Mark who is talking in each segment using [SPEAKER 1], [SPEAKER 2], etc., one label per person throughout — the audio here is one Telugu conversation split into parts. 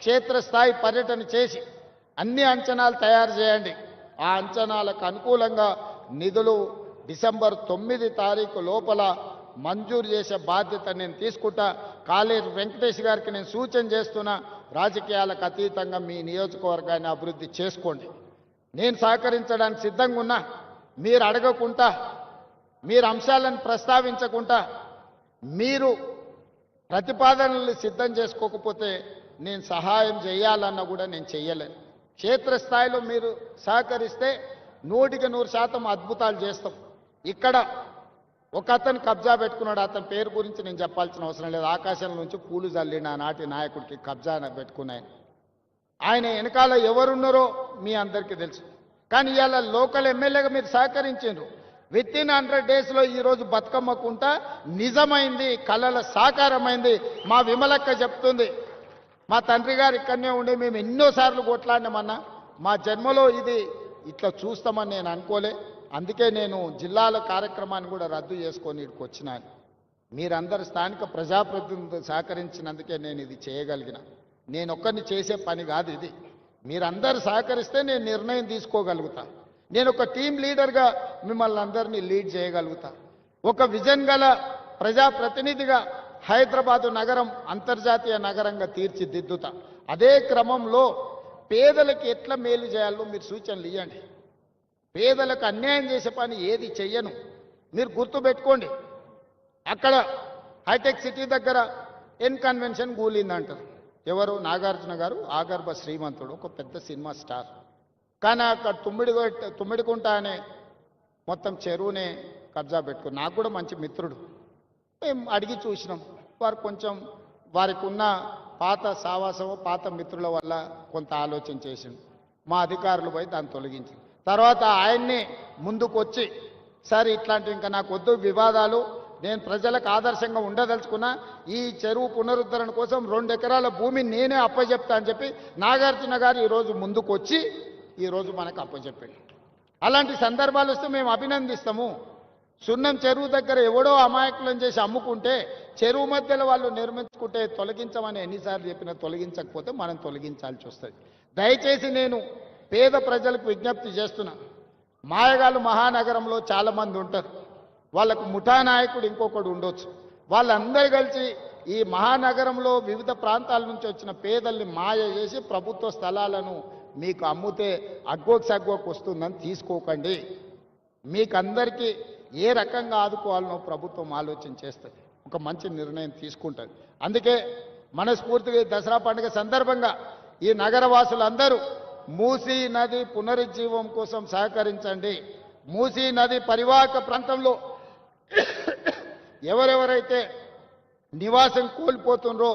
[SPEAKER 1] క్షేత్రస్థాయి పర్యటన చేసి అన్ని అంచనాలు తయారు చేయండి. ఆ అంచనాలకు అనుకూలంగా నిధులు డిసెంబర్ 9 తారీఖు లోపల మంజూరు చేసే బాధ్యత నేను తీసుకుంటా. కాళేరు వెంకటేష్ గారికి నేను సూచన చేస్తున్నా, రాజకీయాలకు అతీతంగా మీ నియోజకవర్గాన్ని అభివృద్ధి చేసుకోండి. నేను సహకరించడానికి సిద్ధంగా ఉన్నా. మీరు అడగకుండా, మీరు అంశాలను ప్రస్తావించకుండా, మీరు ప్రతిపాదనలు సిద్ధం చేసుకోకపోతే నేను సహాయం చేయాలన్నా కూడా నేను చెయ్యలేను. క్షేత్రస్థాయిలో మీరు సహకరిస్తే 100% అద్భుతాలు చేస్తాం. ఇక్కడ ఒక అతను కబ్జా పెట్టుకున్నాడు. అతని పేరు గురించి నేను చెప్పాల్సిన అవసరం లేదు. ఆకాశం నుంచి పూలు జల్లిన ఆనాటి నాయకుడికి కబ్జా పెట్టుకున్నాయని, ఆయన వెనకాల ఎవరున్నారో మీ అందరికీ తెలుసు. కానీ ఇవాళ లోకల్ ఎమ్మెల్యేగా మీరు సహకరించారు. విత్ ఇన్ 100 డేస్లో ఈరోజు బతుకమ్మకుంట నిజమైంది, కళల సాకారమైంది. మా విమలక్క చెప్తుంది, మా తండ్రి గారు ఇక్కడనే ఉండి మేము ఎన్నోసార్లు కొట్లాడినామన్నా, మా జన్మలో ఇది ఇట్లా చూస్తామని నేను అనుకోలే. అందుకే నేను జిల్లాల కార్యక్రమాన్ని కూడా రద్దు చేసుకొని ఇక్కడికి వచ్చినాను. మీరందరు స్థానిక ప్రజాప్రతినిధులు సహకరించినందుకే నేను ఇది చేయగలిగిన. నేను ఒక్కరిని చేసే పని కాదు ఇది. మీరందరూ సహకరిస్తే నేను నిర్ణయం తీసుకోగలుగుతా. నేను ఒక టీం లీడర్గా మిమ్మల్ని అందరినీ లీడ్ చేయగలుగుతా. ఒక విజన్ గల ప్రజాప్రతినిధిగా హైదరాబాదు నగరం అంతర్జాతీయ నగరంగా తీర్చిదిద్దుతా. అదే క్రమంలో పేదలకు ఎట్లా మేలు చేయాలో మీరు సూచనలు ఇవ్వండి. పేదలకు అన్యాయం చేసే పని ఏది చెయ్యను. మీరు గుర్తుపెట్టుకోండి, అక్కడ హైటెక్ సిటీ దగ్గర కన్వెన్షన్ కూలిందంటారు. ఎవరు? నాగార్జున గారు, ఆగర్భ శ్రీమంతుడు, ఒక పెద్ద సినిమా స్టార్. కానీ అక్కడ తుమ్మిడికుంట అనే మొత్తం చెరువునే కబ్జా పెట్టుకుని, నాకు కూడా మంచి మిత్రుడు. మేము అడిగి చూసినాం. వారు కొంచెం వారికి ఉన్న పాత సావాసం, పాత మిత్రుల వల్ల కొంత ఆలోచన చేసిండు. మా అధికారులు పోయి దాన్ని తొలగించి తర్వాత ఆయన్నే ముందుకు వచ్చి, సార్ ఇట్లాంటివి ఇంకా నాకు వద్దు వివాదాలు, నేను ప్రజలకు ఆదర్శంగా ఉండదలుచుకున్నా, ఈ చెరువు పునరుద్ధరణ కోసం 2 ఎకరాల భూమిని నేనే అప్పచెప్తా అని చెప్పి నాగార్జున గారు ఈరోజు ముందుకు వచ్చి ఈరోజు మనకు అప్పచెప్పాడు. అలాంటి సందర్భాలు వస్తే మేము అభినందిస్తాము. సున్నం చెరువు దగ్గర ఎవడో అమాయకులను చేసి అమ్ముకుంటే, చెరువు మధ్యలో వాళ్ళు నిర్మించుకుంటే తొలగించమని ఎన్నిసార్లు చెప్పినా తొలగించకపోతే మనం తొలగించాల్సి వస్తుంది. దయచేసి నేను పేద ప్రజలకు విజ్ఞప్తి చేస్తున్నా. మాయగాళ్ళు మహానగరంలో చాలామంది ఉంటారు. వాళ్ళకు ముఠా నాయకుడు ఇంకొకడు ఉండొచ్చు. వాళ్ళందరూ కలిసి ఈ మహానగరంలో వివిధ ప్రాంతాల నుంచి వచ్చిన పేదల్ని మాయ చేసి ప్రభుత్వ స్థలాలను మీకు అమ్ముతే అగ్గోకు సగ్గోకు వస్తుందని తీసుకోకండి. మీకు అందరికీ ఏ రకంగా ఆదుకోవాలనో ప్రభుత్వం ఆలోచన చేస్తుంది, ఒక మంచి నిర్ణయం తీసుకుంటుంది. అందుకే మనస్ఫూర్తిగా దసరా పండుగ సందర్భంగా ఈ నగరవాసులందరూ మూసీ నది పునరుజ్జీవం కోసం సహకరించండి. మూసీ నది పరివాహక ప్రాంతంలో ఎవరెవరైతే నివాసం కోల్పోతుండ్రో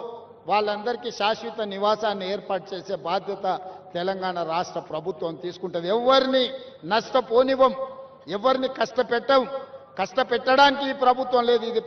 [SPEAKER 1] వాళ్ళందరికీ శాశ్వత నివాసాన్ని ఏర్పాటు చేసే బాధ్యత తెలంగాణ రాష్ట్ర ప్రభుత్వం తీసుకుంటుంది. ఎవరిని నష్టపోనివ్వం, ఎవరిని కష్టపెట్టడం. కష్టపెట్టడానికి ఈ ప్రభుత్వం లేదు. ఇది